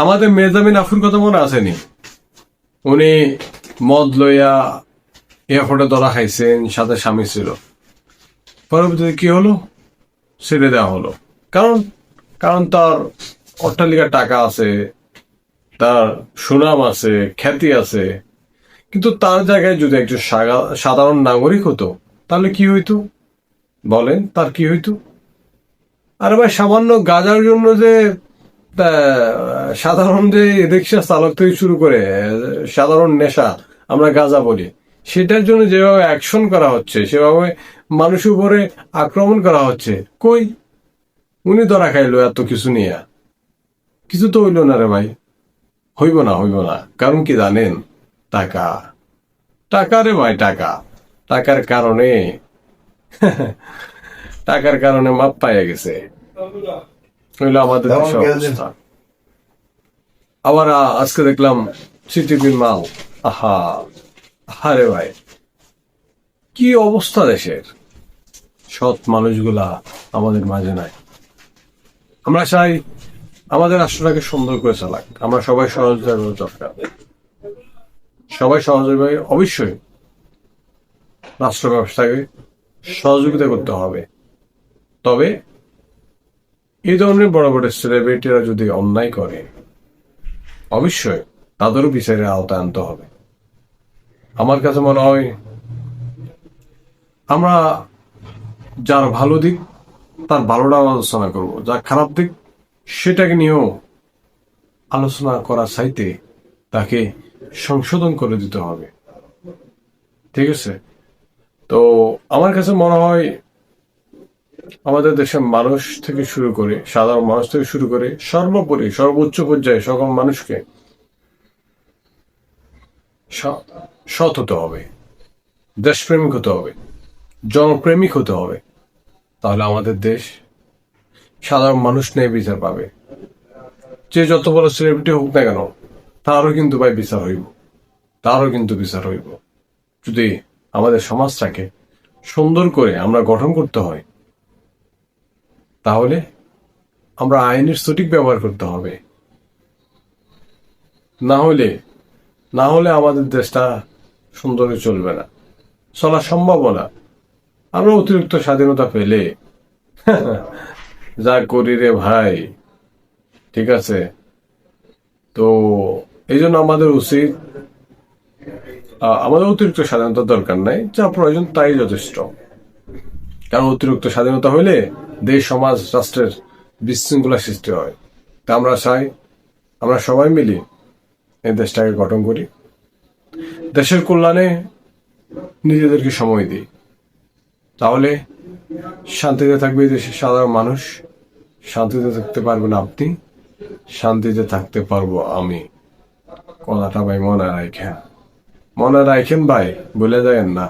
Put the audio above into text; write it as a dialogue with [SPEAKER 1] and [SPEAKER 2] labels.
[SPEAKER 1] আমাদের মেহজাবিন আফুর কথা মনে আসেনি? উনি মদ লইয়া এয়ারপোর্টে ধরা খাইছেন, সাথে স্বামী ছিল। পরবর্তীতে কি হলো? ছেড়ে দেওয়া হলো। কারণ কারণ তার অট্টালিকার টাকা আছে, তার সুনাম আছে, খ্যাতি আছে। কিন্তু তার জায়গায় যদি একজন সাধারণ নাগরিক হতো, তাহলে কি হইতো বলেন? তার কি হইতো? আরে ভাই, সামান্য গাঁজার জন্য যে সাধারণ যে রিক্সা চালক থেকে শুরু করে সাধারণ নেশা আমরা গাঁজা বলি, সেটার জন্য যেভাবে অ্যাকশন করা হচ্ছে, সেভাবে মানুষের উপরে আক্রমণ করা হচ্ছে, কই উনি ধরা খাইলো এত কিছু নিয়ে? কিছু তো হইল না রে ভাই, হইব না, হইব না। কারণ কি জানেন? টাকা। টাকা রে ভাই, টাকা। টাকার কারণে টাকার কারণে মাপ পাইয়া গেছে, হইল আমাদের দেশের অবস্থা। আবার আজকে দেখলাম সিটিপির মাল। আহা, আরে ভাই, কি অবস্থা দেশের! সৎ মানুষগুলা আমাদের মাঝে নাই। আমরা চাই আমাদের রাষ্ট্রটাকে সুন্দর করে চালাক। আমরা সবাই সহযোগিতা দরকার, সবাই সহযোগিতা, অবশ্যই রাষ্ট্র ব্যবস্থাকে সহযোগিতা করতে হবে। তবে এই ধরনের বড় বড় সেলিব্রিটিরা যদি অন্যায় করে, অবশ্যই তাদেরও বিচারের আওতায় আনতে হবে। আমার কাছে মনে হয় আমরা যার ভালো দিক তার ভালোটা আলোচনা করব, যার খারাপ দিক সেটাকে নিয়েও আলোচনা করার চাইতে তাকে সংশোধন করে দিতে হবে। ঠিক আছে? তো আমার কাছে মনে হয় আমাদের দেশের মানুষ থেকে শুরু করে, সাধারণ মানুষ থেকে শুরু করে, সর্বোপরি সর্বোচ্চ পর্যায়ে সকল মানুষকে সৎ হতে হবে, দেশপ্রেমিক হতে হবে, জনপ্রেমিক হতে হবে। তাহলে আমাদের দেশ সাধারণ মানুষ নিয়ে বিচার পাবে। যে যত বড় সেলিব্রিটি হোক না কেন, তারও কিন্তু ভাই বিচার হইব, তারও কিন্তু বিচার হইব। যদি আমাদের সমাজটাকে সুন্দর করে আমরা গঠন করতে হয়, তাহলে আমরা আইনের সঠিক ব্যবহার করতে হবে। না হলে আমাদের দেশটা সুন্দরে চলবে না, চলা সম্ভব না। আমরা অতিরিক্ত স্বাধীনতা পেলে যা করি রে ভাই, ঠিক আছে? তো এই জন্য আমাদের উচিত, আমাদের অতিরিক্ত স্বাধীনতার দরকার নাই, যা প্রয়োজন তাই যথেষ্ট। কারণ অতিরিক্ত স্বাধীনতা হইলে দেশ, সমাজ, রাষ্ট্রের বিশৃঙ্খলা সৃষ্টি হয়। তা আমরা চাই আমরা সবাই মিলে এই দেশটাকে গঠন করি, দেশের কল্যাণে নিজেদেরকে সময় দিই। তাহলে শান্তিতে থাকবে এই দেশের সাধারণ মানুষ, শান্তিতে থাকতে পারবেন আপনি, শান্তিতে থাকতে পারবো আমি। কথাটা ভাই মনে রাখেন, মনে রাখেন ভাই, ভুলে যাবেন না।